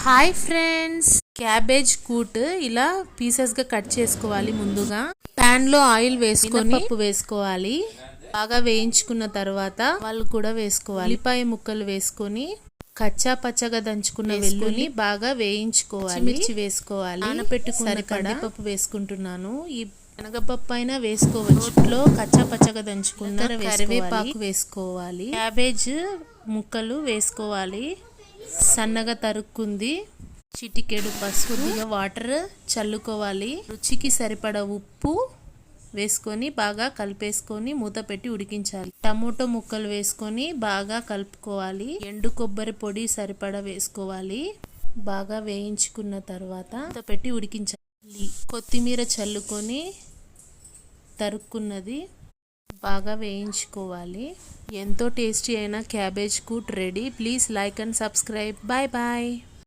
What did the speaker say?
Hi friends, cabbage kootu ఇలా pieces గా cut చేసుకోవాలి. ముందుగా పాన్ లో ఆయిల్ వేసుకొని పప్పు వేసుకోవాలి. బాగా వేయించుకున్న తర్వాత వాళ్ళు కూడా వేసుకోవాలి. ఉల్లిపాయ ముక్కలు వేసుకొని కచ్చా పచ్చగా దంచుకున్న వెల్లుల్లి బాగా వేయించుకోవాలి. మిర్చి వేసుకోవాలి. నానబెట్టుకున్న కందిపప్పు వేసుకుంటున్నాను. ఈ శనగపప్పు అయినా వేసుకోవచ్చు. లో కచ్చా పచ్చగా దంచుకున్న కరివేపాకు వేసుకోవాలి. క్యాబేజ్ ముక్కలు వేసుకోవాలి. సన్నగా తరుక్కుంది. చిటికెడు పసుపు, కొద్దిగా వాటర్ చల్లుకోవాలి. రుచికి సరిపడా ఉప్పు వేసుకొని బాగా కలిపేసుకొని మూత పెట్టి ఉడికించాలి. టమోటో ముక్కలు వేసుకొని బాగా కలుపుకోవాలి. ఎండు కొబ్బరి పొడి సరిపడా వేసుకోవాలి. బాగా వేయించుకున్న తర్వాత మూత పెట్టి ఉడికించాలి. కొత్తిమీర చల్లుకొని తరుక్కున్నది బాగా వేయించుకోవాలి. ఎంతో టేస్టీ అయిన క్యాబేజ్ కూట్ ready. Please like and subscribe. Bye bye.